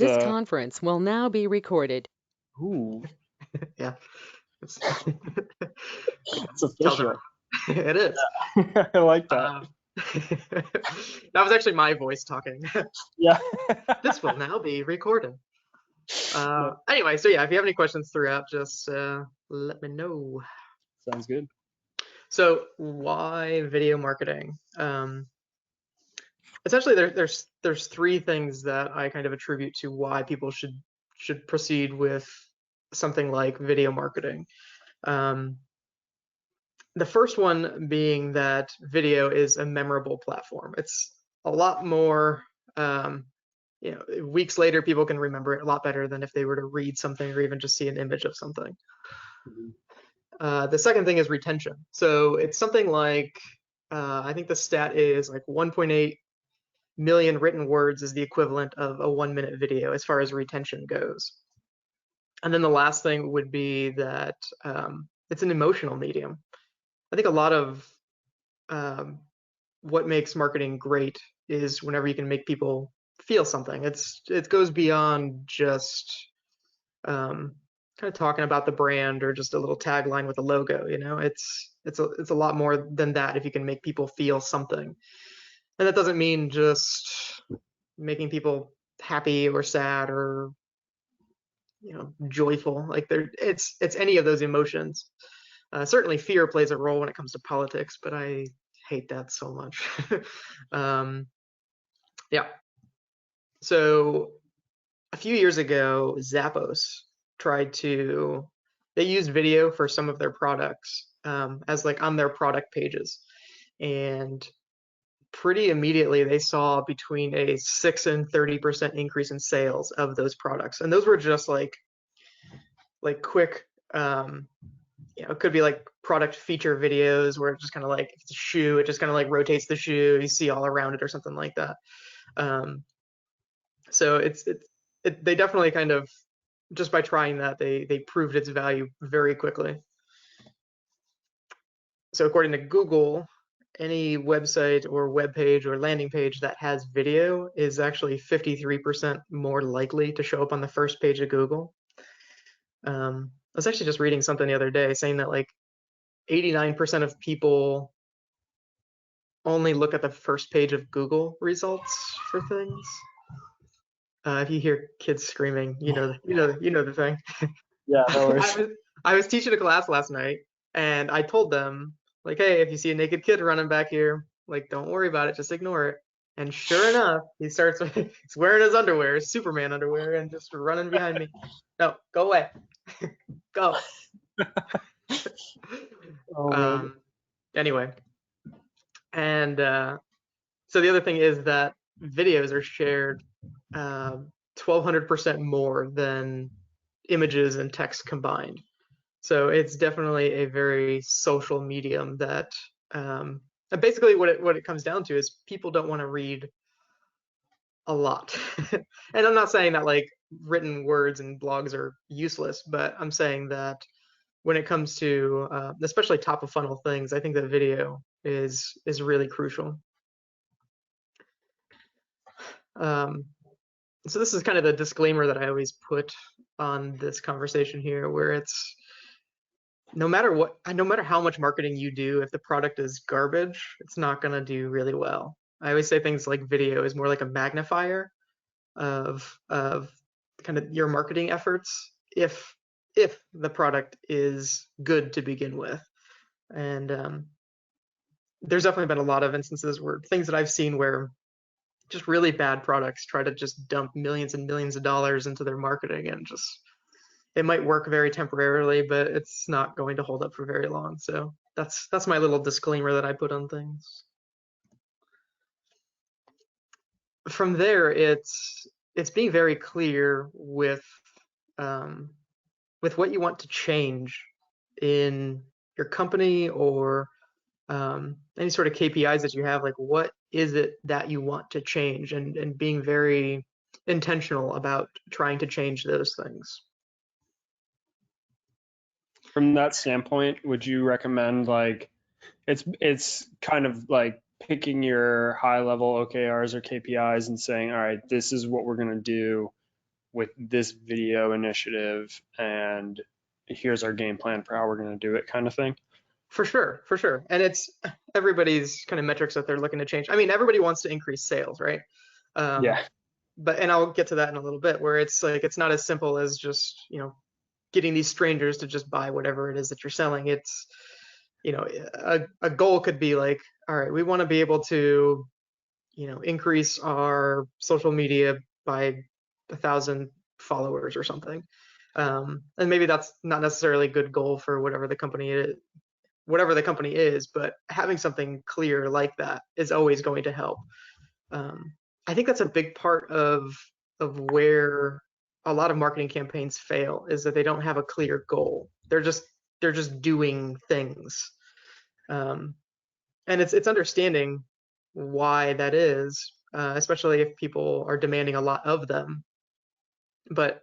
It's This conference will now be recorded. ooh, Yeah. It's, it's tells official. everyone. It is. I like that. That was actually my voice talking. Yeah. This will now be recorded. No, Anyway, so yeah, if you have any questions throughout, just let me know. sounds good. So why video marketing? Essentially, there's three things that I kind of attribute to why people should proceed with something like video marketing. The first one being that video is a memorable platform. It's a lot more, weeks later, people can remember it a lot better than if they were to read something or even just see an image of something. The second thing is retention. So it's something like, I think the stat is like 1.8 million written words is the equivalent of a 1-minute video as far as retention goes. And then the last thing would be that it's an emotional medium. I think a lot of what makes marketing great is whenever you can make people feel something. It goes beyond just kind of talking about the brand or just a little tagline with a logo. It's a lot more than that if you can make people feel something. And that doesn't mean just making people happy or sad or joyful. Like it's any of those emotions. Certainly fear plays a role when it comes to politics, but I hate that so much. Yeah. So a few years ago, Zappos they used video for some of their products as like on their product pages. And pretty immediately they saw between a 6 and 30% increase in sales of those products. And those were just like quick, it could be like product feature videos where it's just kind of like, if it's a shoe, it just kind of like rotates the shoe, you see all around it or something like that. So they definitely kind of, just by trying that, they proved its value very quickly. So according to Google, any website or web page or landing page that has video is actually 53% more likely to show up on the first page of Google. I was actually just reading something the other day saying that like 89% of people only look at the first page of Google results for things. If you hear kids screaming, you know the thing. Yeah, no worries. I was teaching a class last night, and I told them, like, hey, if you see a naked kid running back here, like, don't worry about it, just ignore it. And sure enough, he's wearing his underwear, his Superman underwear, and just running behind me. No, go away. Go. Oh, Anyway, and so the other thing is that videos are shared 1,200% more than images and text combined. So it's definitely a very social medium that basically what it comes down to is people don't want to read a lot. And I'm not saying that like written words and blogs are useless, but I'm saying that when it comes to especially top of funnel things, I think that video is really crucial. So this is kind of the disclaimer that I always put on this conversation here, where it's no matter how much marketing you do, if the product is garbage, it's not going to do really well. I always say things like video is more like a magnifier of kind of your marketing efforts if the product is good to begin with. And there's definitely been a lot of instances where things that I've seen where just really bad products try to just dump millions and millions of dollars into their marketing, and just it might work very temporarily, but it's not going to hold up for very long. So that's my little disclaimer that I put on things. From there, it's being very clear with what you want to change in your company or any sort of KPIs that you have. Like, what is it that you want to change, and being very intentional about trying to change those things. from that standpoint, would you recommend like it's kind of like picking your high level OKRs or KPIs and saying, all right, this is what we're going to do with this video initiative, and here's our game plan for how we're going to do it, kind of thing. For sure, for sure. And it's everybody's kind of metrics that they're looking to change. I mean, everybody wants to increase sales, right? Yeah. But and I'll get to that in a little bit, where it's like it's not as simple as just, you know, getting these strangers to just buy whatever it is that you're selling. It's, you know, a goal could be like, all right, we want to be able to, you know, increase our social media by 1,000 followers or something. And maybe that's not necessarily a good goal for whatever the company is, but having something clear like that is always going to help. I think that's a big part of where a lot of marketing campaigns fail, is that they don't have a clear goal. They're just doing things, and it's understanding why that is, especially if people are demanding a lot of them. But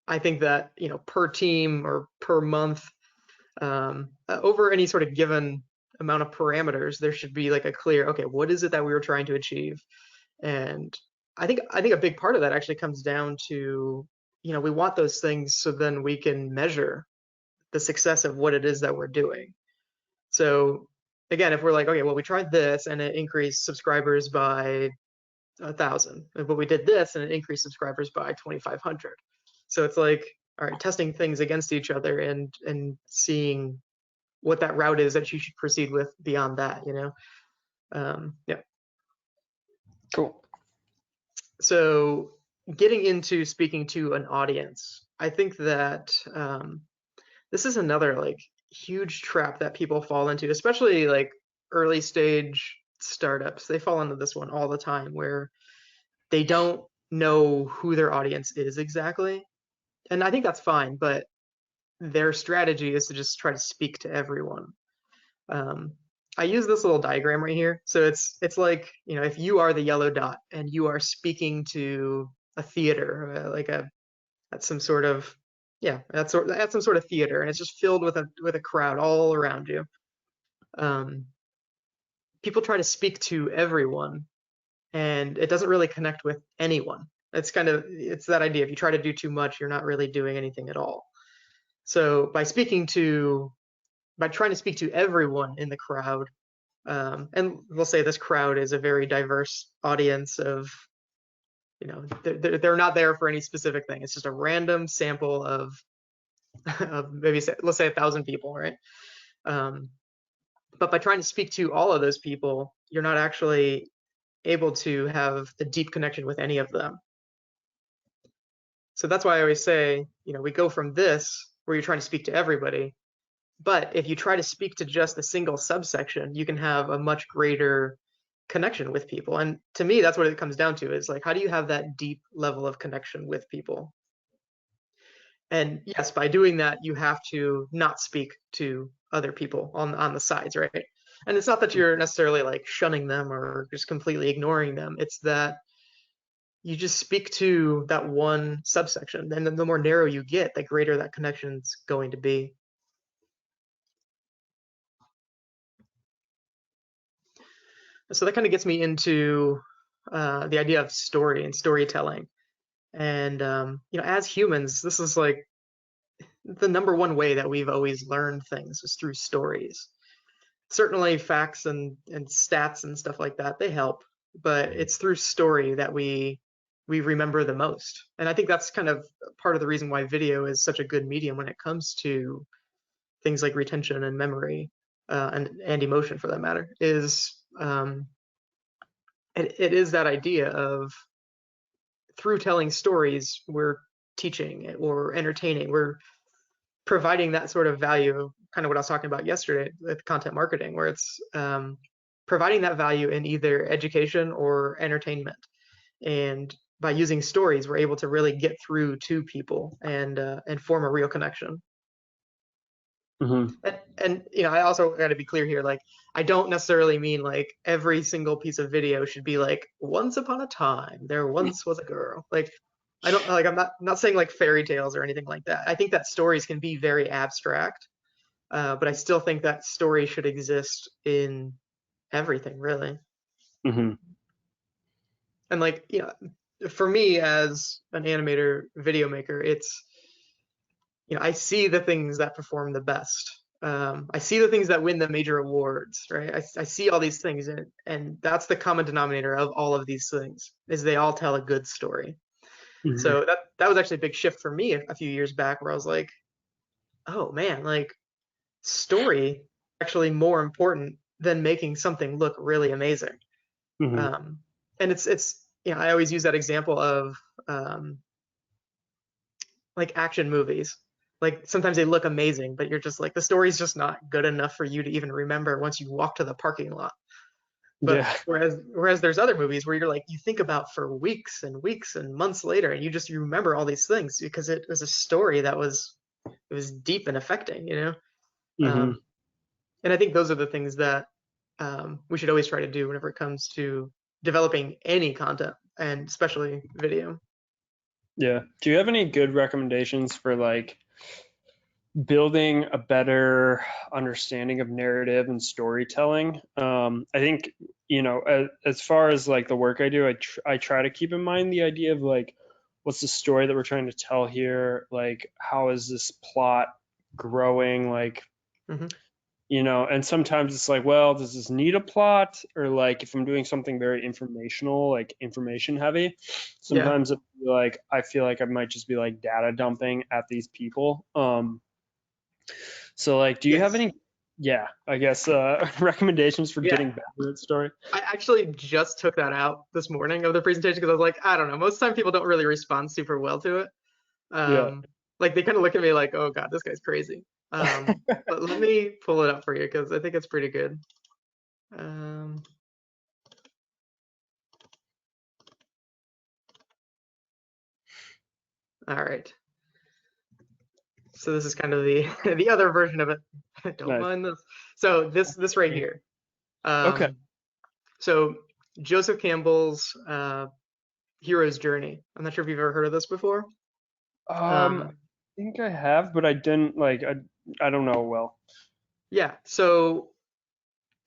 I think that, you know, per team or per month, over any sort of given amount of parameters, there should be like a clear, okay, what is it that we were trying to achieve? And I think a big part of that actually comes down to, you know, we want those things so then we can measure the success of what it is that we're doing. So again, if we're like, okay, well, we tried this and it increased subscribers by 1,000, but we did this and it increased subscribers by 2,500. So it's like, all right, testing things against each other and seeing what that route is that you should proceed with beyond that, you know? Yeah. Cool. So getting into speaking to an audience, I think that this is another like huge trap that people fall into, especially like early stage startups. They fall into this one all the time, where they don't know who their audience is exactly. And I think that's fine, but their strategy is to just try to speak to everyone. I use this little diagram right here. So it's like, you know, if you are the yellow dot and you are speaking to a theater, like at some sort of, yeah, at some sort of theater, and it's just filled with a crowd all around you. People try to speak to everyone, and it doesn't really connect with anyone. It's that idea. If you try to do too much, you're not really doing anything at all. So by trying to speak to everyone in the crowd, and we'll say this crowd is a very diverse audience of, you know, they're not there for any specific thing. It's just a random sample of maybe let's say 1,000 people, right? But by trying to speak to all of those people, you're not actually able to have a deep connection with any of them. So that's why I always say, you know, we go from this, where you're trying to speak to everybody, but if you try to speak to just a single subsection, you can have a much greater connection with people. And to me, that's what it comes down to, is like, how do you have that deep level of connection with people? And yes, by doing that, you have to not speak to other people on the sides, right? And it's not that you're necessarily like shunning them or just completely ignoring them. It's that you just speak to that one subsection, and then the more narrow you get, the greater that connection's going to be. So that kind of gets me into the idea of story and storytelling. And you know, as humans, this is like the number one way that we've always learned things, is through stories. Certainly facts and stats and stuff like that, they help, but it's through story that we remember the most. And I think that's kind of part of the reason why video is such a good medium when it comes to things like retention and memory, and emotion for that matter, is it is that idea of, through telling stories, we're teaching or entertaining, we're providing that sort of value, kind of what I was talking about yesterday with content marketing, where it's providing that value in either education or entertainment. And by using stories, we're able to really get through to people and form a real connection. Mm-hmm. And you know, I also got to be clear here, like, I don't necessarily mean like every single piece of video should be like, once upon a time there once was a girl. Like, I don't like, I'm not saying like fairy tales or anything like that. I think that stories can be very abstract, but I still think that story should exist in everything, really. Mm-hmm. And like, you know, for me as an animator, video maker, it's, I see the things that perform the best. I see the things that win the major awards, right? I see all these things, and that's the common denominator of all of these things, is they all tell a good story. Mhm. So that was actually a big shift for me a few years back, where I was like, oh man, like story actually more important than making something look really amazing. Mhm. And it's I always use that example of um, like action movies. Like sometimes they look amazing, but you're just like the story's just not good enough for you to even remember once you walk to the parking lot. But Yeah. whereas there's other movies where you're like you think about for weeks and months later, and you remember all these things because it was a story that was deep and affecting. Mhm. Um, and I think those are the things that we should always try to do whenever it comes to developing any content, and especially video. Yeah. Do you have any good recommendations for like building a better understanding of narrative and storytelling? I think, as far as like the work I do, I try to keep in mind the idea of like, what's the story that we're trying to tell here? Like, how is this plot growing? Like, Hmm. and sometimes it's like, well, does this need a plot? Or like, if I'm doing something very informational, like information heavy, Yeah. sometimes like I feel like I might just be like data dumping at these people. So like, do you have Yes. any, yeah, I guess, recommendations for Yeah. getting better at story? I actually just took that out this morning of the presentation because I was like, I don't know. Most of the time people don't really respond super well to it. Yeah. Like they kind of look at me like, oh God, this guy's crazy. But let me pull it up for you because I think it's pretty good. Um, all right. So this is kind of the the other version of it. Don't Nice. mind this. So this right here. Okay. Um, so Joseph Campbell's Hero's Journey. I'm not sure if you've ever heard of this before. I Um, think I have, but I didn't like, I don't know well. yeah. So,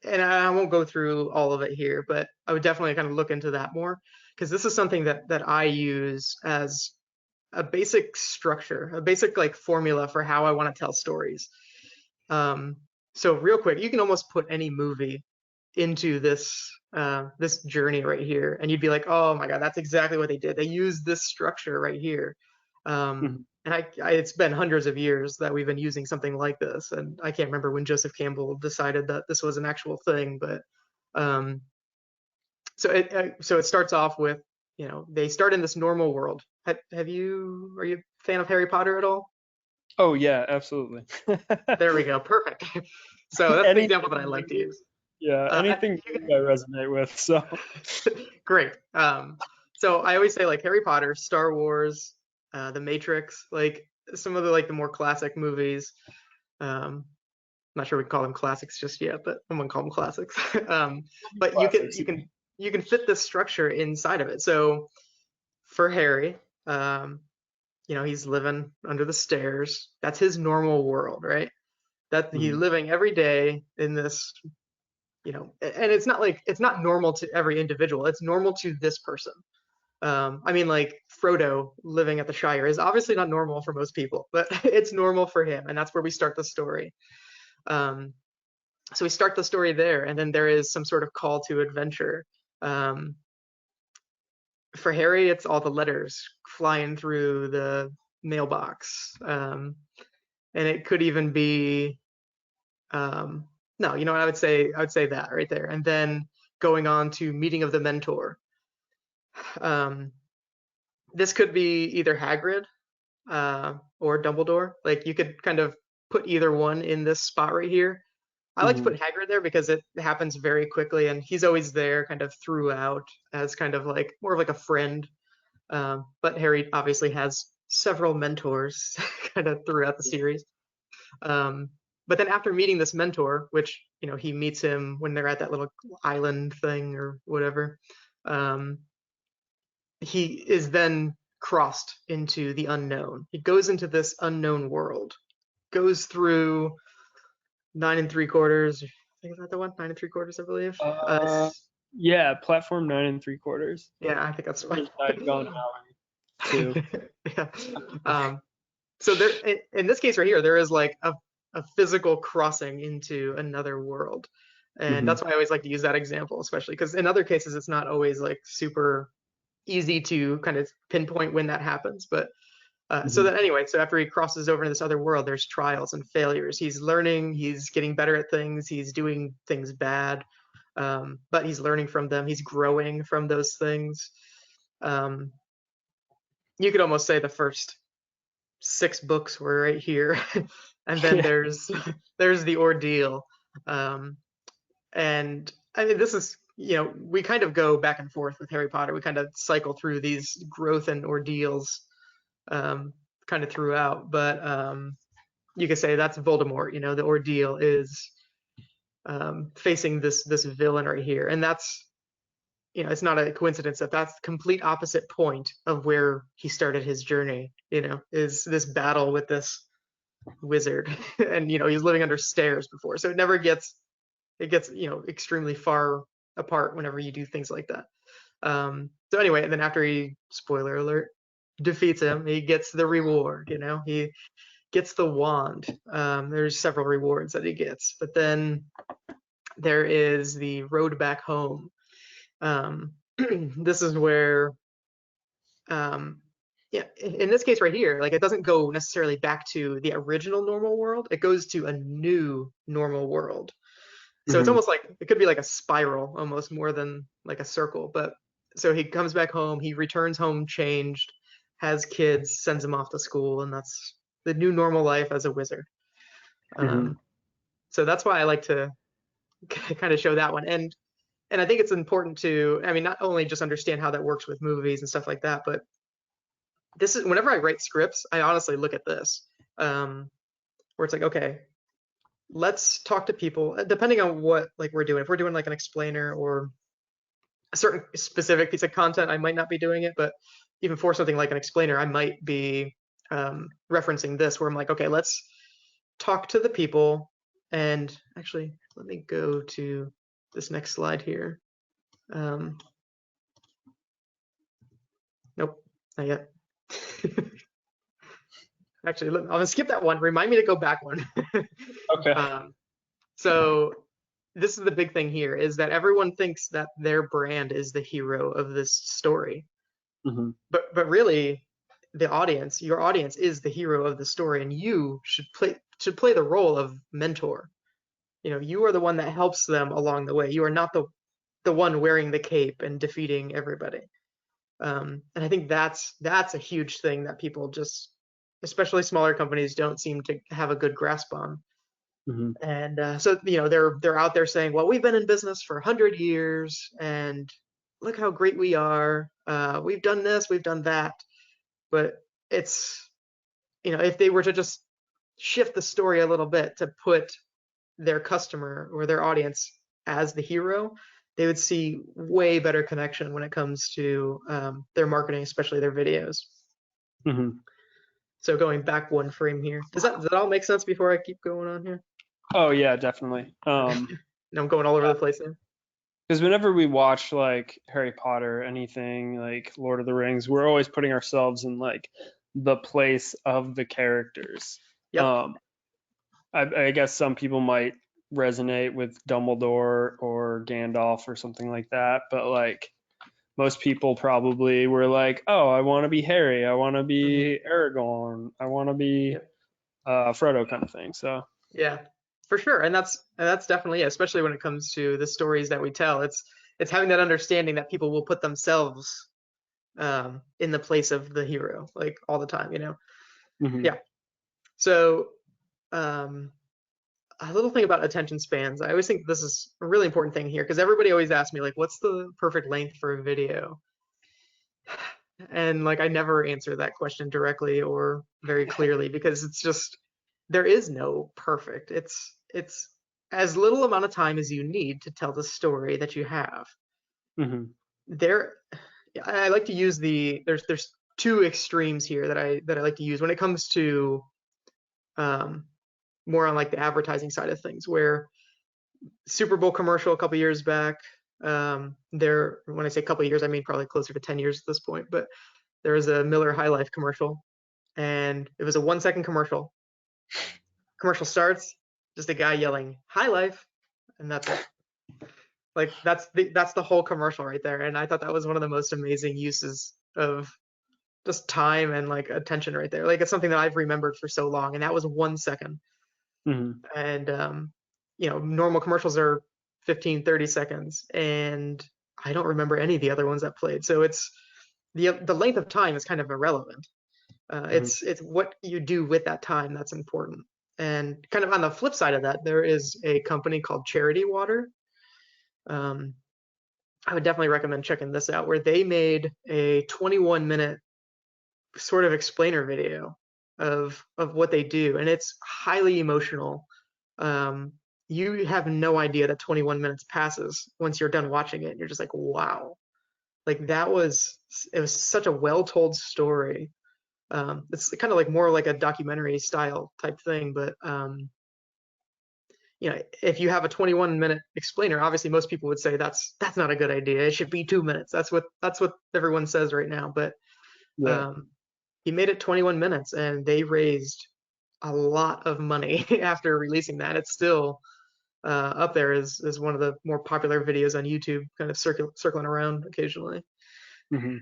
and I won't go through all of it here, but I would definitely kind of look into that more because this is something that I use as a basic structure, a basic like formula for how I want to tell stories. Um, so real quick, you can almost put any movie into this journey right here, and you'd be like, oh my God, that's exactly what they did. They used this structure right here. Mhm. And it's been hundreds of years that we've been using something like this, and I can't remember when Joseph Campbell decided that this was an actual thing, but um, so it starts off with, they start in this normal world. Are you a fan of Harry Potter at all? Oh yeah, absolutely. There we go. Perfect. So that's the example that I like to Anything, use. yeah, anything You I resonate with. So, Great. So I always say like Harry Potter, Star Wars, The Matrix, like some of the like the more classic movies. I'm not sure we call them classics just yet, but I'm gonna call them classics. But you can classics. you can you can fit this structure inside of it. So for Harry, um, he's living under the stairs. That's his normal world, right? That he's Mhm. living every day in this, and it's not normal to every individual. It's normal to this person. I mean, like Frodo living at the Shire is obviously not normal for most people, but it's normal for him, and that's where we start the story. Um, so we start the story there, and then there is some sort of call to adventure. Um, for Harry, it's all the letters flying through the mailbox, and it could even be no, you know what I would say that right there, and then going on to meeting of the mentor. Um, this could be either Hagrid or Dumbledore. Like you could kind of put either one in this spot right here. I like to Mhm. put Hagrid there because it happens very quickly, and he's always there, kind of throughout, as kind of like more of like a friend. But Harry obviously has several mentors, kind of throughout the series. Um, but then after meeting this mentor, which he meets him when they're at that little island thing or whatever, um, he is then crossed into the unknown. He goes into this unknown world, goes through 9 3/4. I think is that the one? 9 3/4, I believe. Uh, Yeah, platform 9 3/4. Yeah, I think that's fine. Diagonal too. Yeah. So there, in this case right here, there is like a physical crossing into another world. And Hmm. that's why I always like to use that example, especially because in other cases, it's not always like super easy to kind of pinpoint when that happens. But so Hmm. that anyway, so after he crosses over into this other world, there's trials and failures. He's learning, he's getting better at things, he's doing things bad, but he's learning from them. He's growing from those things. Um, you could almost say the first 6 books were right here, and then Yeah. there's the ordeal. Um, and I mean, this is, we kind of go back and forth with Harry Potter. We kind of cycle through these growth and ordeals, um, kind of throughout. But you could say that's Voldemort. The ordeal is facing this villain right here, and that's, it's not a coincidence that that's the complete opposite point of where he started his journey. Is this battle with this wizard, and he's living under stairs before, so it gets extremely far apart whenever you do things like that. So anyway, and then after he, spoiler alert, defeats him, he gets the reward. He gets the wand. There's several rewards that he gets, but then there is the road back home. This is where, yeah, in this case right here, like it doesn't go necessarily back to the original normal world. It goes to a new normal world. So it's Hmm. almost like it could be like a spiral, almost more than like a circle. But so he comes back home, he returns home changed, has kids, sends them off to school, and that's the new normal life as a wizard. Hmm. Um, so that's why I like to kind of show that one. And I think it's important to, I mean, not only just understand how that works with movies and stuff like that, but this is whenever I write scripts, I honestly look at this, where it's like, okay, let's talk to people, depending on what like we're doing. If we're doing like an explainer or a certain specific piece of content, I might not be doing it, but even for something like an explainer, I might be referencing this, where I'm like, okay, let's talk to the people. And actually, let me go to this next slide here. Nope, not yet. Actually, I'm gonna skip that one. Remind me to go back one. Okay. um, so this is the big thing here, is that everyone thinks that their brand is the hero of this story, Hmm. but really, your audience is the hero of the story, and you should play the role of mentor. You are the one that helps them along the way. You are not the one wearing the cape and defeating everybody. And I think that's a huge thing that people just, especially smaller companies, don't seem to have a good grasp on. Hmm. And so they're out there saying, well, we've been in business for 100 years, and look how great we are. We've done this, we've done that. But it's, if they were to just shift the story a little bit to put their customer or their audience as the hero, they would see way better connection when it comes to their marketing, especially their videos. Hmm. So going back one frame here, does that all make sense before I keep going on here? Oh yeah, definitely. Okay. No, I'm going all over Yeah, the place now. because whenever we watch like Harry Potter, anything like Lord of the Rings, we're always putting ourselves in like the place of the characters. Yep. Um, I guess some people might resonate with Dumbledore or Gandalf or something like that, but like most people probably were like, oh, I want to be Harry, I want to Hmm. be Aragorn, I want to be Yep. Frodo kind of thing. So, Yeah, for sure. And that's definitely it, especially when it comes to the stories that we tell. It's having that understanding that people will put themselves in the place of the hero, like all the time. mhm. Yeah. So um, a little thing about attention spans. I always think this is a really important thing here, because everybody always asks me like, what's the perfect length for a video? And like I never answer that question directly or very clearly, because it's just, there is no perfect. It's as little amount of time as you need to tell the story that you have. Mhm. There, I like to use there's two extremes here that I like to use when it comes to um, more on like the advertising side of things, where Super Bowl commercial a couple years back. There, when I say a couple of years, I mean probably closer to 10 years at this point, but there was a Miller High Life commercial, and it was a 1 second commercial. Commercial starts, just a guy yelling "High Life," and that's it. Like that's the whole commercial right there. And I thought that was one of the most amazing uses of just time and like attention right there. Like it's something that I've remembered for so long, and that was 1 second. Mm-hmm. And normal commercials are 15, 30 seconds, and I don't remember any of the other ones that played. So it's the length of time is kind of irrelevant. Mm-hmm. It's what you do with that time that's important. And kind of on the flip side of that, there is a company called Charity Water. Um, I would definitely recommend checking this out, where they made a 21-minute sort of explainer video of what they do, and it's highly emotional. Um, you have no idea that 21 minutes passes once you're done watching it. You're just like, wow, like it was such a well told story. It's kind of like more like a documentary style type thing, but if you have a 21-minute explainer, obviously most people would say that's not a good idea. It should be 2 minutes. That's what everyone says right now. But Yeah. um, he made it 21 minutes, and they raised a lot of money after releasing that. It's still up there as one of the more popular videos on YouTube, kind of circling around occasionally. Mm-hmm.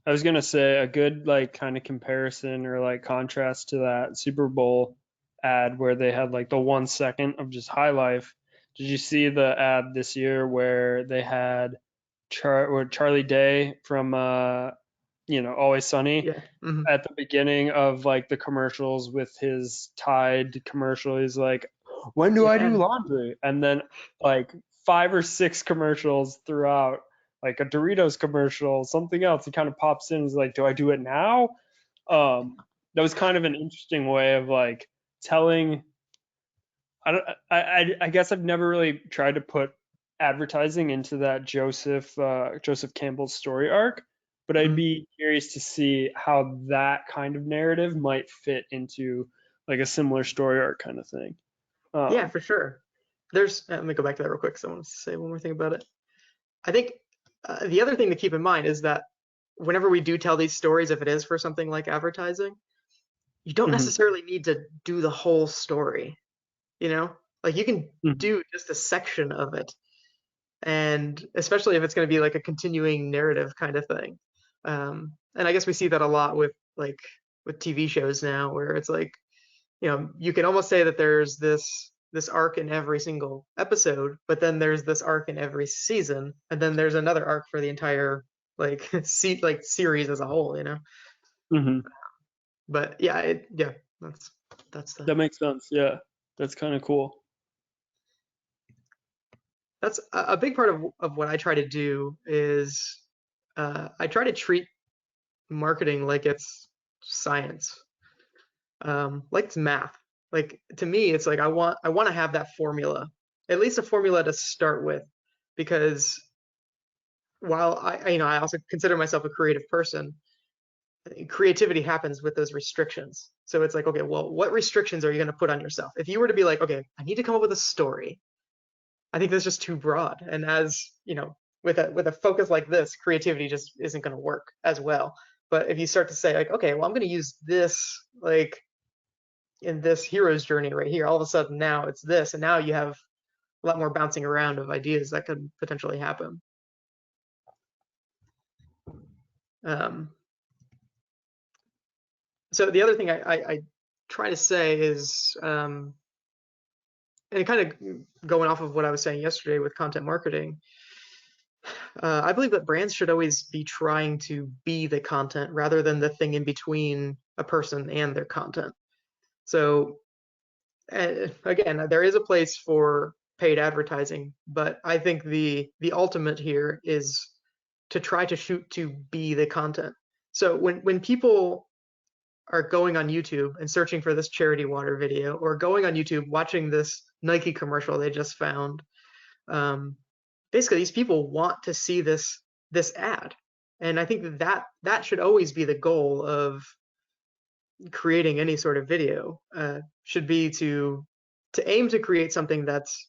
I was gonna say a good like kind of comparison or like contrast to that Super Bowl ad where they had like the 1 second of just high life. Did you see the ad this year where they had Charlie Day from Always Sunny Yeah. Hmm. at the beginning of like the commercials with his Tide commercial? He's like, "When do I do Yeah. laundry?" And then like 5 or 6 commercials throughout, like a Doritos commercial, something else. He kind of pops in and is like, "Do I do it now?" That was kind of an interesting way of like telling. I don't. I guess I've never really tried to put advertising into that Joseph Campbell's story arc, but I'd Hmm. be curious to see how that kind of narrative might fit into like a similar story arc kind of thing. Yeah, Um, for sure. Let me go back to that real quick because I want to say one more thing about it. I think the other thing to keep in mind is that whenever we do tell these stories, if it is for something like advertising, you don't mhm, necessarily need to do the whole story, you know? Like you can mhm, do just a section of it, and especially if it's going to be like a continuing narrative kind of thing. And I guess we see that a lot with TV shows now, where it's like, you can almost say that there's this arc in every single episode, but then there's this arc in every season, and then there's another arc for the entire like series as a whole. mhm. But yeah, yeah, that's the That makes sense. Yeah, that's kind of cool. that's a big part of what I try to do is I try to treat marketing like it's science, like it's math. Like to me, it's like I want to have that formula, at least a formula to start with, because while I also consider myself a creative person, creativity happens with those restrictions. So it's like, okay, well, what restrictions are you going to put on yourself? If you were to be like, okay, I need to come up with a story, I think that's just too broad. And as with a focus like this, creativity just isn't going to work as well. But if you start to say like, okay, well, I'm going to use this like in this hero's journey right here, all of a sudden now it's this, and now you have a lot more bouncing around of ideas that could potentially happen. Um, so the other thing I try to say is, and kind of going off of what I was saying yesterday with content marketing, I believe that brands should always be trying to be the content rather than the thing in between a person and their content. So again, there is a place for paid advertising, but I think the ultimate here is to try to shoot to be the content. So when people are going on YouTube and searching for this charity water video, or going on YouTube watching this Nike commercial they just found, um, basically these people want to see this ad, and I think that should always be the goal of creating any sort of video. Should be to aim to create something that's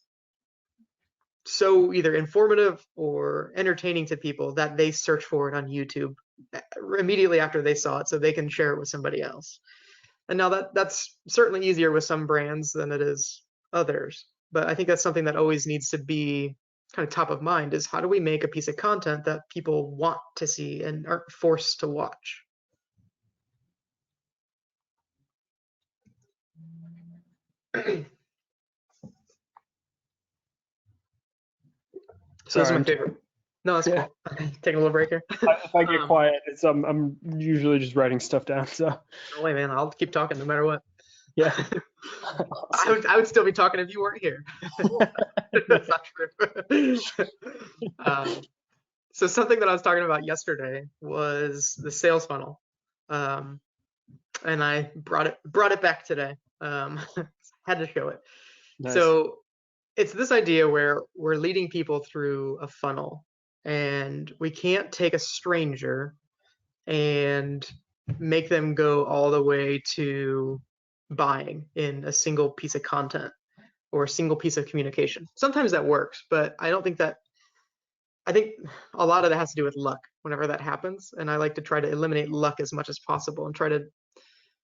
so either informative or entertaining to people that they search for it on YouTube immediately after they saw it so they can share it with somebody else. And now that's certainly easier with some brands than it is others. But I think that's something that always needs to be kind of top of mind, is how do we make a piece of content that people want to see and aren't forced to watch? So this is Sorry, my favorite. No, that's yeah. cool. Taking a little break here. If I get quiet, it's I'm usually just writing stuff down. So No way, man. I'll keep talking no matter what. yeah. I would still be talking if you weren't here. That's not true. So something that I was talking about yesterday was the sales funnel, and I brought it back today. Had to show it. Nice. So it's this idea where we're leading people through a funnel, and we can't take a stranger and make them go all the way to buying in a single piece of content or a single piece of communication. Sometimes that works, but I don't think that. I think a lot of that has to do with luck whenever that happens, and I like to try to eliminate luck as much as possible and try to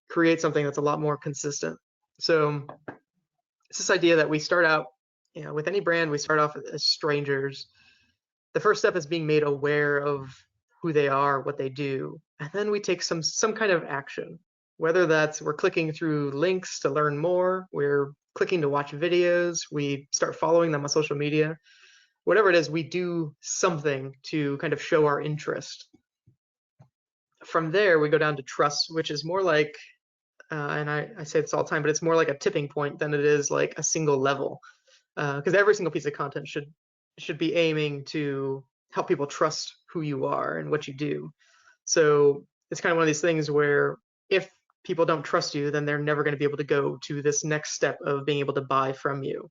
create something that's a lot more consistent. So it's this idea that we start out, with any brand, we start off as strangers. The first step is being made aware of who they are, what they do, and then we take some kind of action. Whether that's we're clicking through links to learn more, we're clicking to watch videos, we start following them on social media. Whatever it is, we do something to kind of show our interest. From there, we go down to trust, which is more like, and I say this all the time, but it's more like a tipping point than it is like a single level. Because every single piece of content should be aiming to help people trust who you are and what you do. So it's kind of one of these things where if people don't trust you, then they're never going to be able to go to this next step of being able to buy from you.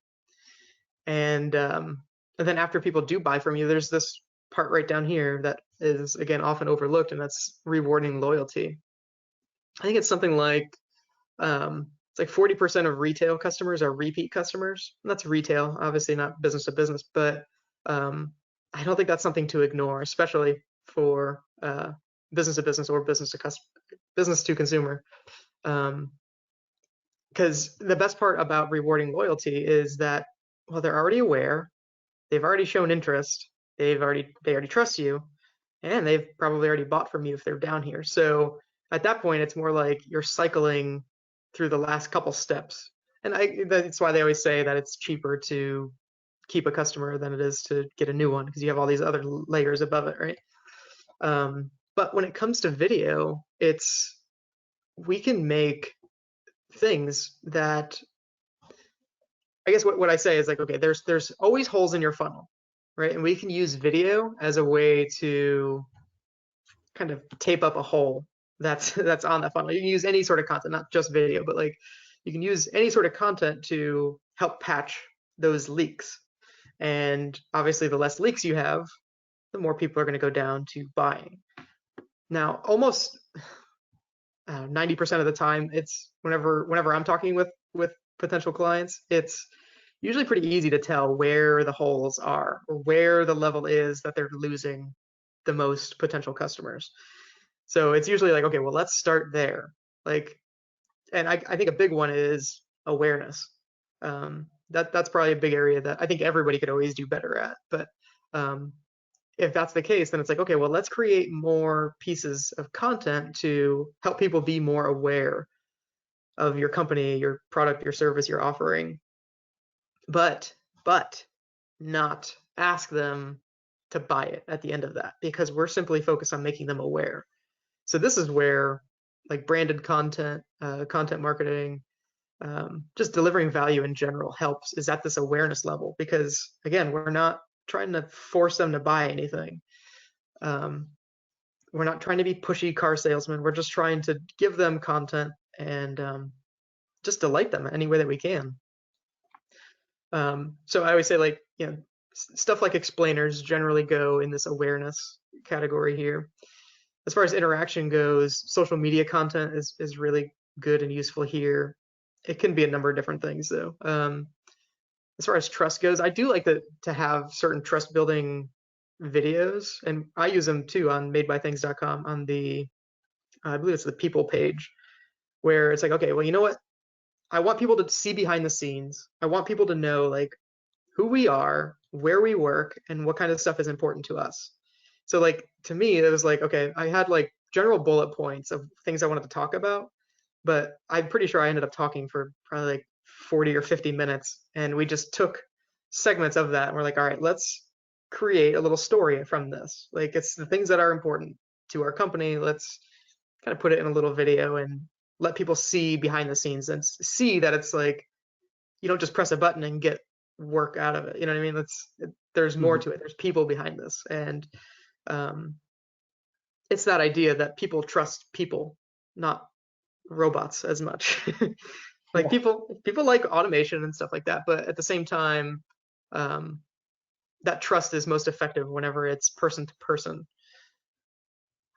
And then after people do buy from you, there's this part right down here that is, again, often overlooked, and that's rewarding loyalty. I think it's something like it's like 40% of retail customers are repeat customers. And that's retail, obviously not business to business, but I don't think that's something to ignore, especially for business to business or business to consumer. Because the best part about rewarding loyalty is that, well, they're already aware, they've already shown interest, they already trust you, and they've probably already bought from you if they're down here. So at that point, it's more like you're cycling through the last couple steps. And that's why they always say that it's cheaper to keep a customer than it is to get a new one, because you have all these other layers above it, right? But when it comes to video, we can make things that, I guess what I say is like, okay, there's always holes in your funnel, right? And we can use video as a way to kind of tape up a hole that's on that funnel. You can use any sort of content, not just video, but like you can use any sort of content to help patch those leaks. And obviously, the less leaks you have, the more people are going to go down to buying. Now, almost 90% of the time, it's whenever I'm talking with potential clients, it's usually pretty easy to tell where the holes are or where the level is that they're losing the most potential customers. So it's usually like, okay, well, let's start there. Like, and I think a big one is awareness. That's probably a big area that I think everybody could always do better at. But if that's the case, then it's like, okay, well, let's create more pieces of content to help people be more aware of your company, your product, your service, your offering. But not ask them to buy it at the end of that, because we're simply focused on making them aware. So this is where like branded content, content marketing, just delivering value in general helps, is at this awareness level, because again, we're not trying to force them to buy anything. We're not trying to be pushy car salesmen. We're just trying to give them content and just delight them any way that we can. So I always say, like, stuff like explainers generally go in this awareness category here. As far as interaction goes, social media content is really good and useful here. It can be a number of different things though. as far as trust goes, I do like to have certain trust building videos, and I use them too on madebythings.com on the I believe it's the people page, where it's like, okay, well, you know what? I want people to see behind the scenes. I want people to know like who we are, where we work, and what kind of stuff is important to us. So like to me, it was like, okay, I had like general bullet points of things I wanted to talk about, but I'm pretty sure I ended up talking for probably like 40 or 50 minutes, and we just took segments of that and we're like, all right, let's create a little story from this. Like it's the things that are important to our company. Let's kind of put it in a little video and let people see behind the scenes and see that it's like you don't just press a button and get work out of it. You know what I mean? There's more Mhm. to it. There's people behind this, and um, it's that idea that people trust people, not robots as much. Like Yeah. people like automation and stuff like that, but at the same time, um, that trust is most effective whenever it's person to person.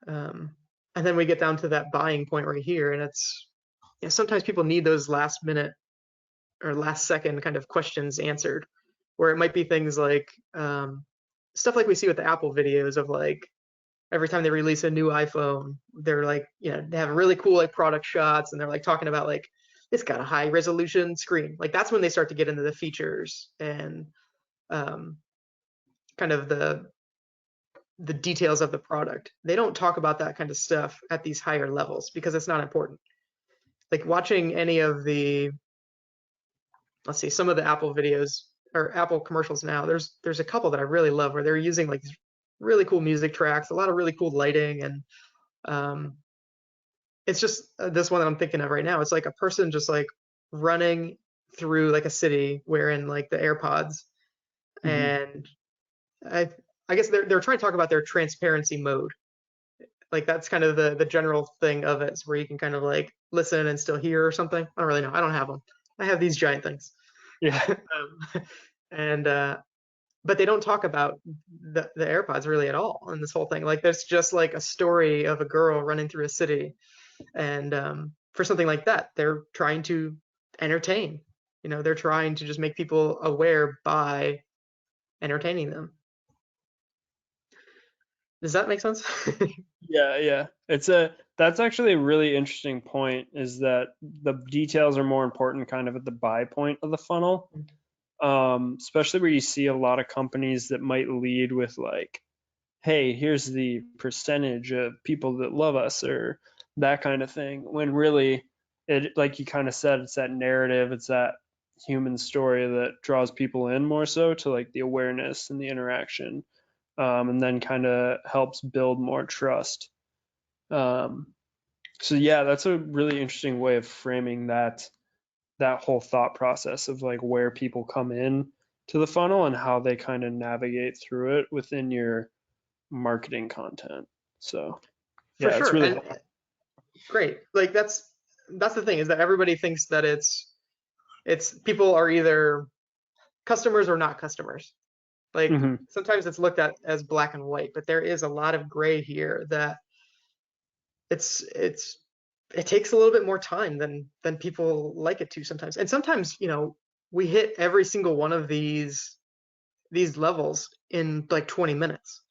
Um, and then we get down to that buying point right here, and it's sometimes people need those last minute or last second kind of questions answered, where it might be things like stuff like we see with the Apple videos of like every time they release a new iPhone, they're like, they have really cool like product shots and they're like talking about like it's got a high resolution screen. Like that's when they start to get into the features and um, kind of the details of the product. They don't talk about that kind of stuff at these higher levels because it's not important. Like watching any of the let's see, some of the Apple videos or Apple commercials now, there's a couple that I really love where they're using like these really cool music tracks, a lot of really cool lighting, and um, it's just this one that I'm thinking of right now. It's like a person just like running through like a city wearing like the AirPods, Mhm. and I I guess they're trying to talk about their transparency mode. Like that's kind of the general thing of it, is where you can kind of like listen and still hear or something. I don't really know. I don't have them. I have these giant things. Yeah. And but they don't talk about the AirPods really at all in this whole thing. Like there's just like a story of a girl running through a city, and for something like that, they're trying to entertain. They're trying to just make people aware by entertaining them. Does that make sense? Yeah, yeah. That's actually a really interesting point, is that the details are more important kind of at the buy point of the funnel. Especially where you see a lot of companies that might lead with like, hey, here's the percentage of people that love us or that kind of thing. When really, it, like you kind of said, it's that narrative, it's that human story that draws people in more so to like the awareness and the interaction, and then kind of helps build more trust. Um, so yeah, that's a really interesting way of framing that whole thought process of like where people come in to the funnel and how they kind of navigate through it within your marketing content. So For yeah, it's sure. really And helpful. great. Like that's the thing, is that everybody thinks that it's people are either customers or not customers. Like Hmm. sometimes it's looked at as black and white, but there is a lot of gray here that it's it takes a little bit more time than people like it to sometimes. And sometimes, we hit every single one of these levels in like 20 minutes.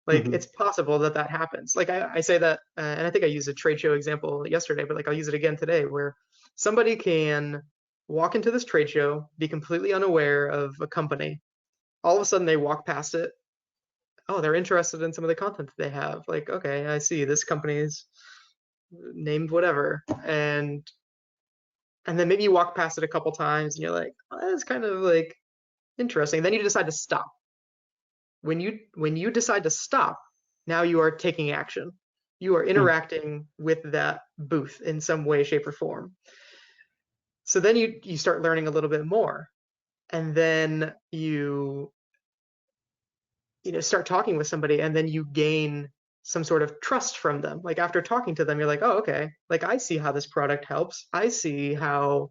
Like Hmm. it's possible that that happens. Like I say that, and I think I used a trade show example yesterday, but like I'll use it again today, where somebody can walk into this trade show, be completely unaware of a company. All of a sudden they walk past it. Oh, they're interested in some of the content that they have. Like, okay, I see this company's named whatever, and then maybe you walk past it a couple times and you're like, oh, that's kind of like interesting. And then you decide to stop. When you decide to stop, now you are taking action. You are interacting with that booth in some way, shape, or form. So then you start learning a little bit more, and then you start talking with somebody, and then you gain some sort of trust from them. Like after talking to them, you're like, oh, okay, like I see how this product helps. I see how,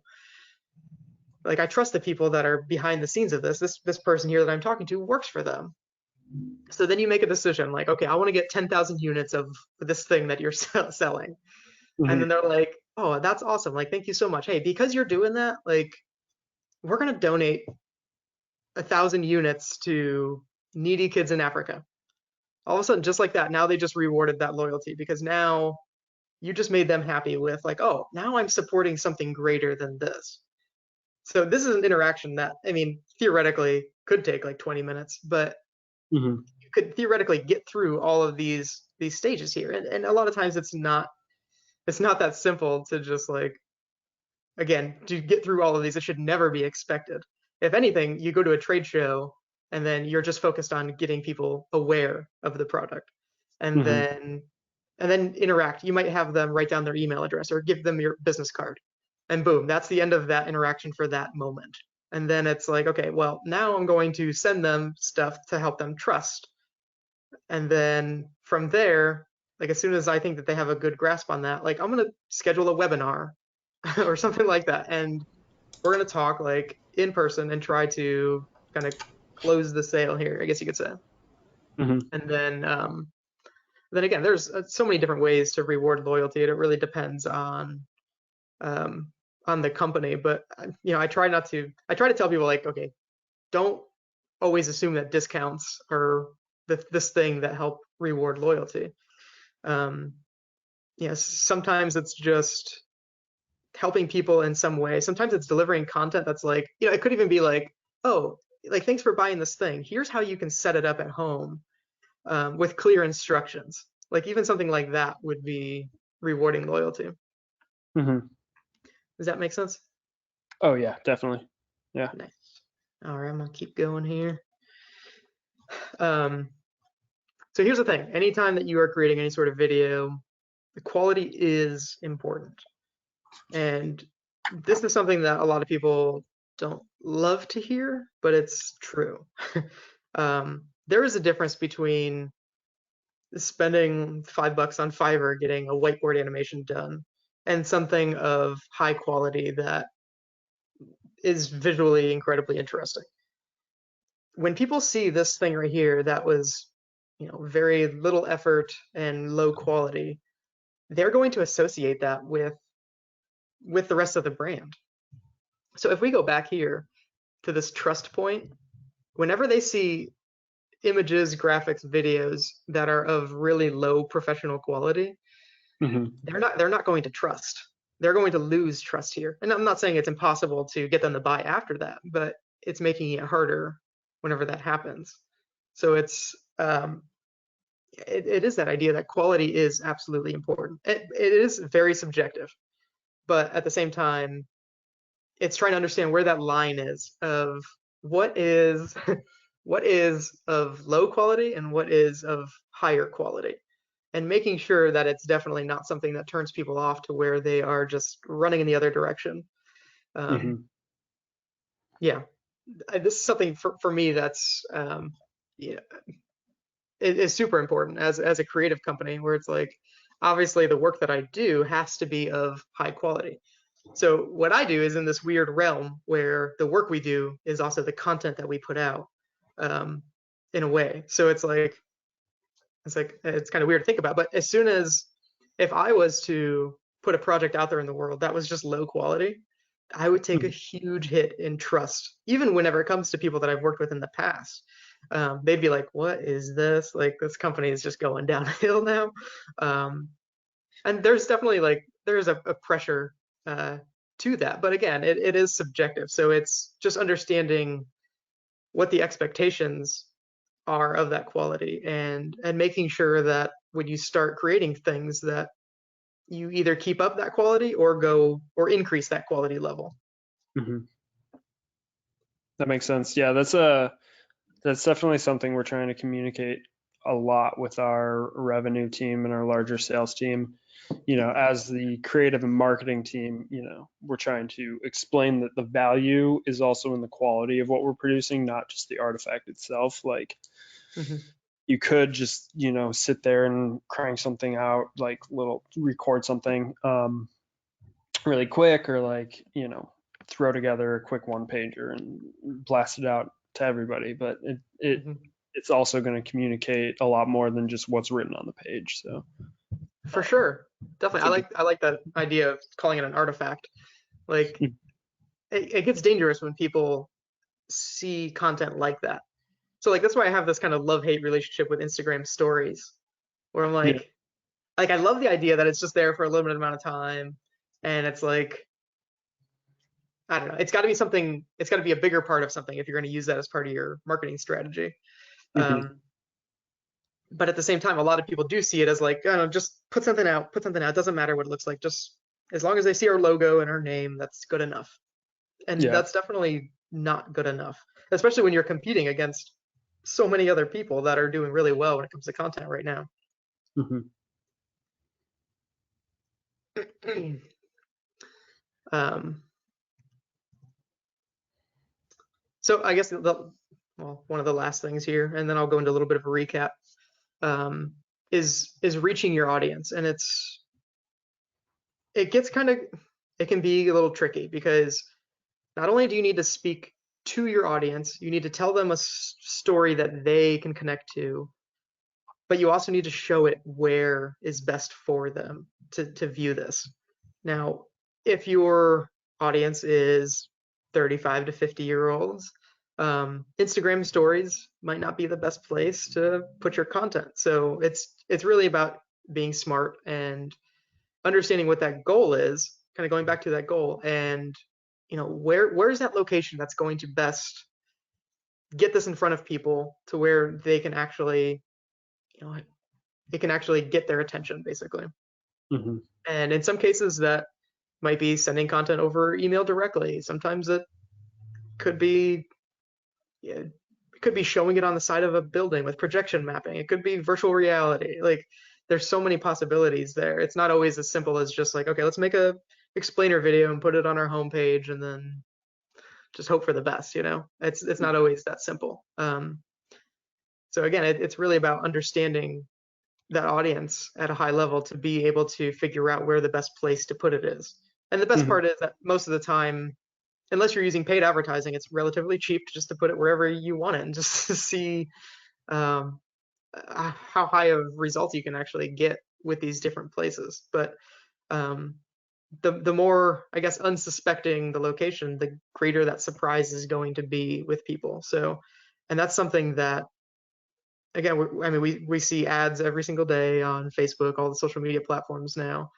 like, I trust the people that are behind the scenes of this person here that I'm talking to works for them. So then you make a decision like, okay, I want to get 10,000 units of this thing that you're selling. And Hmm. then they're like, oh, that's awesome. Like, thank you so much. Hey, because you're doing that, like, we're going to donate 1,000 units to needy kids in Africa. All of a sudden, just like that, now they just rewarded that loyalty because now you just made them happy with like, oh, now I'm supporting something greater than this. So this is an interaction that, I mean, theoretically could take like 20 minutes, but Mm-hmm. you could theoretically get through all of these stages here. And a lot of times it's not that simple to just like, again, to get through all of these, it should never be expected. If anything, you go to a trade show and then you're just focused on getting people aware of the product. And Mm-hmm. then interact. You might have them write down their email address or give them your business card. And boom, that's the end of that interaction for that moment. And then it's like, okay, well, now I'm going to send them stuff to help them trust. And then from there, like as soon as I think that they have a good grasp on that, like I'm going to schedule a webinar or something like that. And we're going to talk like in person and try to kind of close the sale here, I guess you could say. Mm-hmm. And then again, there's so many different ways to reward loyalty. It really depends on the company. But I try to tell people like, okay, don't always assume that discounts are this thing that help reward loyalty. Sometimes it's just helping people in some way. Sometimes it's delivering content that's like, it could even be like, oh, like thanks for buying this thing. Here's how you can set it up at home with clear instructions. Like even something like that would be rewarding loyalty. Mm-hmm. Does that make sense? Oh yeah, definitely. Yeah. Nice. All right, I'm gonna keep going here. So here's the thing. Anytime that you are creating any sort of video, the quality is important. And this is something that a lot of people don't love to hear, but it's true. There is a difference between spending $5 on Fiverr getting a whiteboard animation done and something of high quality that is visually incredibly interesting. When people see this thing right here that was, very little effort and low quality, they're going to associate that with the rest of the brand. So if we go back here to this trust point, whenever they see images, graphics, videos that are of really low professional quality, Mm-hmm. they're not going to trust. They're going to lose trust here. And I'm not saying it's impossible to get them to buy after that, but it's making it harder whenever that happens. So it is that idea that quality is absolutely important. It is very subjective, but at the same time, it's trying to understand where that line is of what is what is of low quality and what is of higher quality, and making sure that it's definitely not something that turns people off to where they are just running in the other direction. Mm-hmm. Yeah, this is something for me that's yeah, it is super important as a creative company, where it's like obviously the work that I do has to be of high quality. So what I do is in this weird realm where the work we do is also the content that we put out, in a way. So it's kind of weird to think about, but as soon as if I was to put a project out there in the world that was just low quality, I would take a huge hit in trust, even whenever it comes to people that I've worked with in the past. They'd be like, what is this? Like, this company is just going downhill now. And there's definitely like, there's a pressure to that. But again, it is subjective. So it's just understanding what the expectations are of that quality, and making sure that when you start creating things that you either keep up that quality or increase that quality level. Mm-hmm. That makes sense. Yeah, that's definitely something we're trying to communicate a lot with our revenue team and our larger sales team. As the creative and marketing team, we're trying to explain that the value is also in the quality of what we're producing, not just the artifact itself. Like, you could just, sit there and crank something out, like record something really quick, or like, throw together a quick one pager and blast it out to everybody. But it's also going to communicate a lot more than just what's written on the page. So for sure, definitely, I like that idea of calling it an artifact. Like, it gets dangerous when people see content like that. So like that's why I have this kind of love-hate relationship with Instagram stories, where I'm Yeah. like I love the idea that it's just there for a limited amount of time, and it's like I don't know, it's got to be something, it's got to be a bigger part of something if you're going to use that as part of your marketing strategy. Hmm. Um, but at the same time, a lot of people do see it as like, oh, just put something out, put something out. It doesn't matter what it looks like, just as long as they see our logo and our name, that's good enough. And Yeah. that's definitely not good enough, especially when you're competing against so many other people that are doing really well when it comes to content right now. Hmm. um, so I guess well, one of the last things here, and then I'll go into a little bit of a recap, um, is reaching your audience, and it gets kind of, it can be a little tricky because not only do you need to speak to your audience, you need to tell them a story that they can connect to, but you also need to show it where is best for them to view this. Now, if your audience is 35 to 50-year-olds, Instagram stories might not be the best place to put your content. So it's really about being smart and understanding what that goal is, kind of going back to that goal, and where's that location that's going to best get this in front of people to where they can actually, you know, it can actually get their attention basically. Hmm. And in some cases that might be sending content over email directly. Sometimes it could be, yeah, it could be showing it on the side of a building with projection mapping. It could be virtual reality. Like there's so many possibilities there. It's not always as simple as just like, okay, let's make a explainer video and put it on our homepage and then just hope for the best. It's not always that simple. So again, it's really about understanding that audience at a high level to be able to figure out where the best place to put it is. And the best Hmm. part is that most of the time, unless you're using paid advertising, it's relatively cheap just to put it wherever you want it and just to see um, how high of results you can actually get with these different places. But um, the more, I guess, unsuspecting the location, the greater that surprise is going to be with people. So, and that's something that, again, I mean, we see ads every single day on Facebook, all the social media platforms now.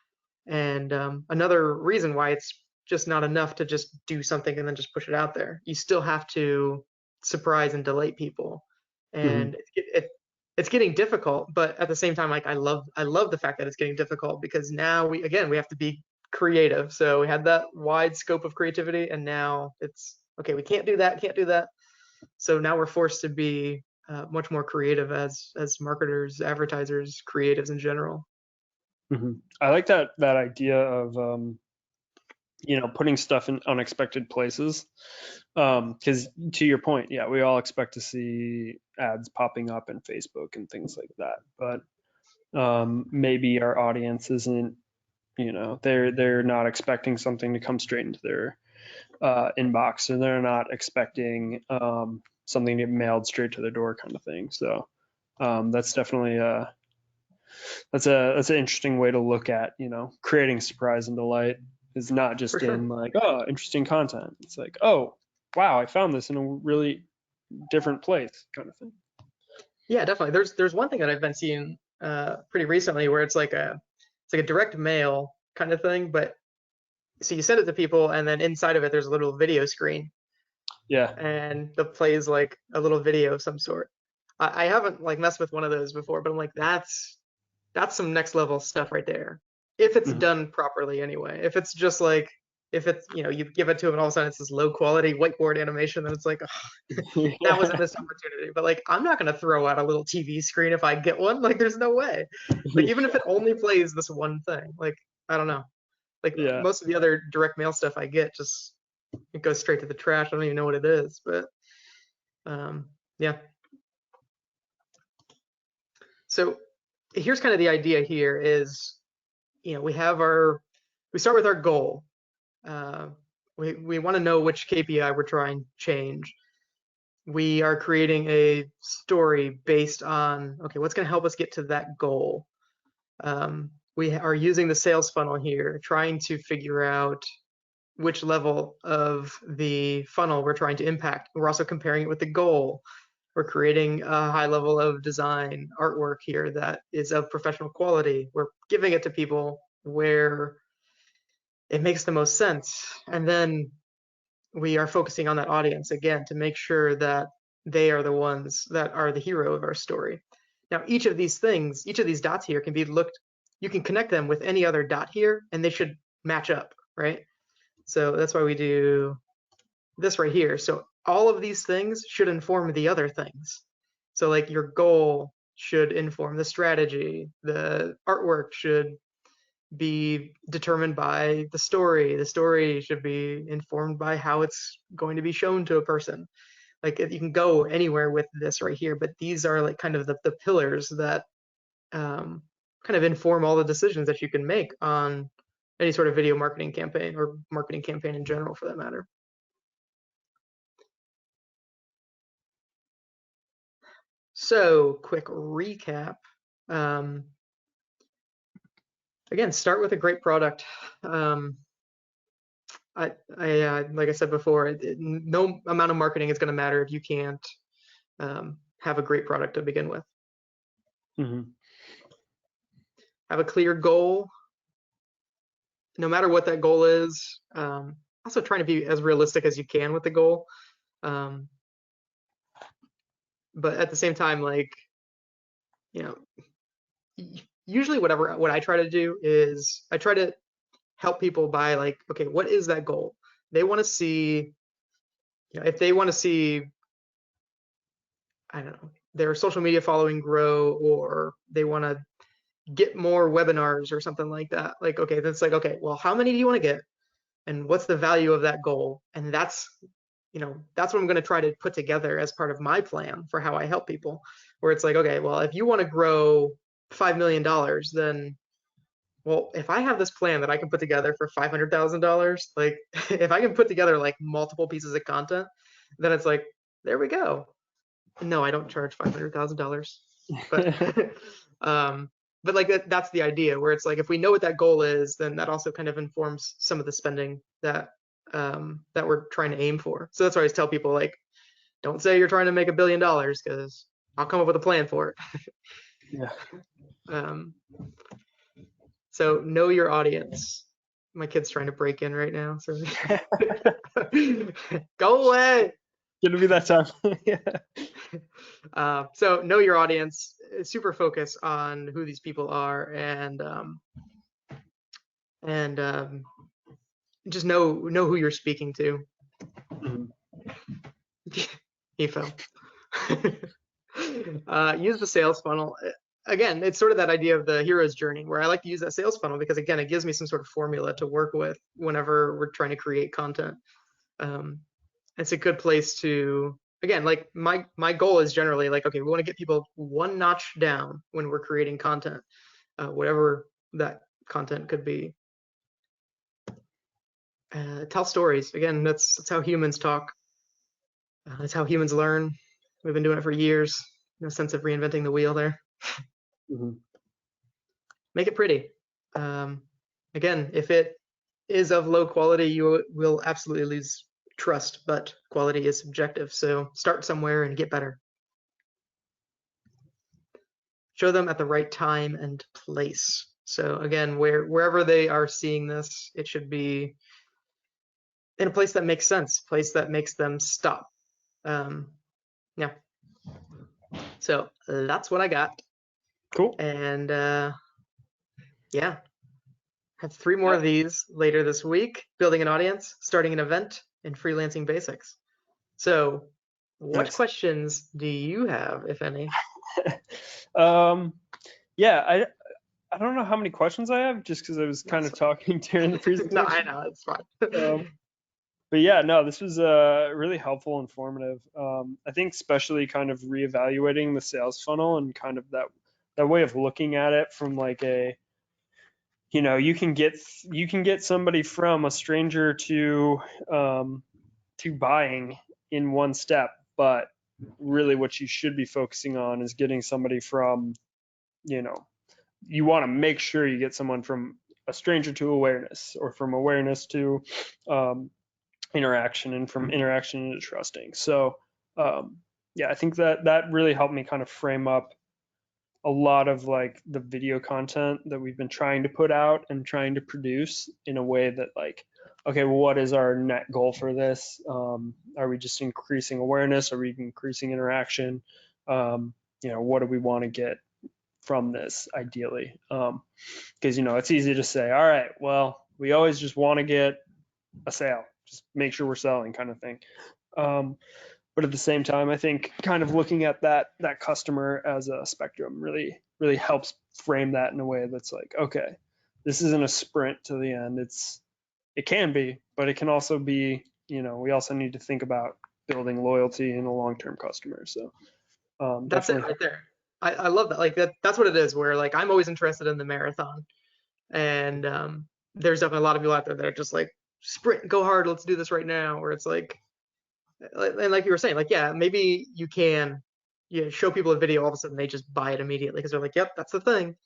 And another reason why it's just not enough to just do something and then just push it out there. You still have to surprise and delight people. Hmm. And it's getting difficult, but at the same time, like I love the fact that it's getting difficult because now we have to be creative. So we had that wide scope of creativity, and now it's okay. We can't do that, can't do that. So now we're forced to be much more creative as marketers, advertisers, creatives in general. Hmm. I like that idea of putting stuff in unexpected places. Because to your point, yeah, we all expect to see ads popping up in Facebook and things like that, but maybe our audience isn't, they're not expecting something to come straight into their inbox, and they're not expecting something to get mailed straight to their door, kind of thing. So that's definitely that's an interesting way to look at creating surprise and delight. Is not For just sure. in like, oh, interesting content. It's like, oh, wow, I found this in a really different place, kind of thing. Yeah, definitely. There's one thing that I've been seeing pretty recently where it's like a direct mail kind of thing, but so you send it to people and then inside of it there's a little video screen Yeah. and that plays like a little video of some sort. I haven't like messed with one of those before, but I'm like that's some next level stuff right there. If it's Mhm. done properly anyway. If it's just like if it's you give it to them and all of a sudden it's this low quality whiteboard animation, then it's like that was a Yeah. missed opportunity. But like, I'm not gonna throw out a little TV screen if I get one. Like, there's no way. Like, even if it only plays this one thing, like I don't know. Like Yeah. most of the other direct mail stuff I get, just it goes straight to the trash. I don't even know what it is. But yeah. So here's kind of the idea here is, we start with our goal. Uh, we want to know which KPI we're trying to change. We are creating a story based on, okay, what's going to help us get to that goal. We are using the sales funnel here, trying to figure out which level of the funnel we're trying to impact. We're also comparing it with the goal. We're creating a high level of design artwork here that is of professional quality. We're giving it to people where it makes the most sense. And then we are focusing on that audience again to make sure that they are the ones that are the hero of our story. Now, each of these things, each of these dots here can be looked, you can connect them with any other dot here and they should match up, right? So that's why we do this right here. So all of these things should inform the other things. So like your goal should inform the strategy, the artwork should be determined by the story should be informed by how it's going to be shown to a person. Like you can go anywhere with this right here, but these are like kind of the pillars that kind of inform all the decisions that you can make on any sort of video marketing campaign or marketing campaign in general for that matter. So quick recap. Again, start with a great product. Like I said before, no amount of marketing is going to matter if you can't have a great product to begin with. Mm-hmm. Have a clear goal, no matter what that goal is. Also trying to be as realistic as you can with the goal. But at the same time, like, you know, usually what I try to do is I try to help people by like, okay, what is that goal? They want to see, if they want to see, I don't know, their social media following grow, or they want to get more webinars or something like that. Like, okay, that's like, okay, well, how many do you want to get? And what's the value of that goal? And that's what I'm going to try to put together as part of my plan for how I help people, where it's like, okay, well, if you want to grow $5 million, then, well, if I have this plan that I can put together for $500,000, like if I can put together like multiple pieces of content, then it's like, there we go. No, I don't charge $500,000, but but like that's the idea, where it's like if we know what that goal is, then that also kind of informs some of the spending that that we're trying to aim for. So that's why I always tell people, like, don't say you're trying to make $1 billion, because I'll come up with a plan for it. Yeah. So know your audience. My kid's trying to break in right now, so go away. Gonna be that time. Yeah. So know your audience, super focus on who these people are, and just know who you're speaking to. Mm-hmm. He fell. Use the sales funnel. Again, it's sort of that idea of the hero's journey, where I like to use that sales funnel because, again, it gives me some sort of formula to work with whenever we're trying to create content. It's a good place to, again, like my goal is generally like, okay, we want to get people one notch down when we're creating content, whatever that content could be. Tell stories. Again, that's how humans talk. That's how humans learn. We've been doing it for years. No sense of reinventing the wheel there. Mm-hmm. Make it pretty. Again, if it is of low quality, you will absolutely lose trust, but quality is subjective. So start somewhere and get better. Show them at the right time and place. So again, wherever they are seeing this, it should be in a place that makes sense, place that makes them stop. Yeah. So that's what I got. Cool. And yeah, have 3 more of these later this week. Building an audience, starting an event, and freelancing basics. So what Nice. questions do you have, if any? Yeah, I don't know how many questions I have, just because I was kind of talking during the presentation. No, I know, it's fine. But yeah, no, this was really helpful, informative. I think especially kind of reevaluating the sales funnel and kind of that way of looking at it from like a, you can get somebody from a stranger to buying in one step, but really what you should be focusing on is getting somebody from, you want to make sure you get someone from a stranger to awareness, or from awareness to interaction, and from interaction into trusting. So yeah, I think that really helped me kind of frame up a lot of like the video content that we've been trying to put out and trying to produce in a way that like, okay, well, what is our net goal for this? Are we just increasing awareness? Are we increasing interaction? What do we want to get from this ideally? Because, it's easy to say, all right, well, we always just want to get a sale, just make sure we're selling kind of thing. But at the same time, I think kind of looking at that customer as a spectrum really helps frame that in a way that's like, okay, this isn't a sprint to the end. It can be, but it can also be, we also need to think about building loyalty in a long-term customer. So That's it definitely. right there. I love that. Like that's what it is. Where like I'm always interested in the marathon, and there's definitely a lot of people out there that are just like sprint, go hard, let's do this right now. Where it's like, and like you were saying, like yeah, maybe you can, show people a video, all of a sudden they just buy it immediately because they're like, yep, that's the thing.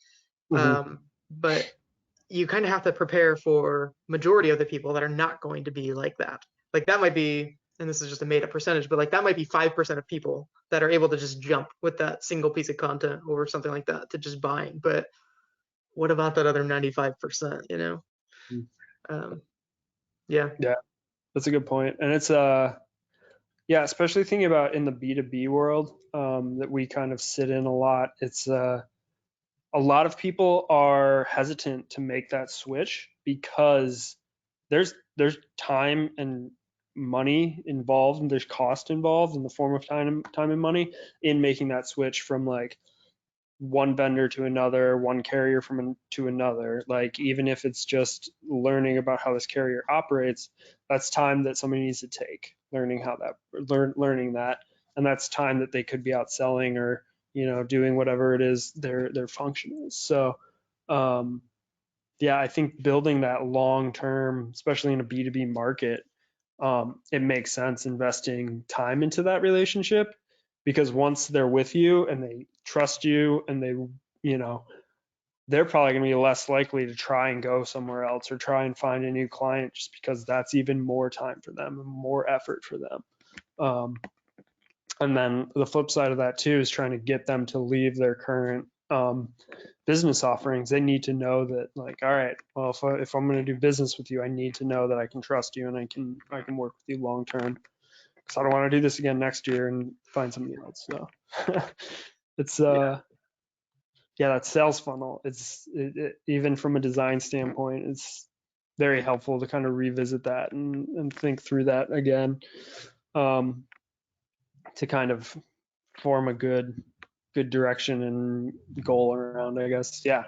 Mm-hmm. But you kind of have to prepare for majority of the people that are not going to be like that. Like that might be, and this is just a made up percentage, but like that might be 5% of people that are able to just jump with that single piece of content or something like that to just buying. But what about that other 95%, Um, yeah. Yeah, that's a good point. And it's yeah, especially thinking about in the B2B world that we kind of sit in a lot. It's a lot of people are hesitant to make that switch because there's time and money involved, and there's cost involved in the form of time and money in making that switch from like one vendor to another, one carrier to another. Like even if it's just learning about how this carrier operates, that's time that somebody needs to take learning learning that, and that's time that they could be out selling or doing whatever it is their function is. So yeah, I think building that long term, especially in a B2B market, it makes sense investing time into that relationship, because once they're with you and they trust you and you know, they're probably going to be less likely to try and go somewhere else or try and find a new client, just because that's even more time for them and more effort for them. And then the flip side of that too is trying to get them to leave their current business offerings. They need to know that, like, all right, well, if I'm going to do business with you, I need to know that I can trust you and I can work with you long term, because I don't want to do this again next year and find somebody else. So it's Yeah. yeah, that sales funnel. Even from a design standpoint, it's very helpful to kind of revisit that and think through that again, to kind of form a good direction and goal around, I guess. Yeah.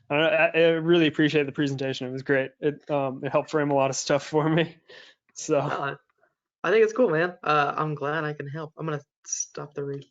I really appreciate the presentation. It was great. It helped frame a lot of stuff for me. So No, I think it's cool, man. I'm glad I can help. I'm gonna stop the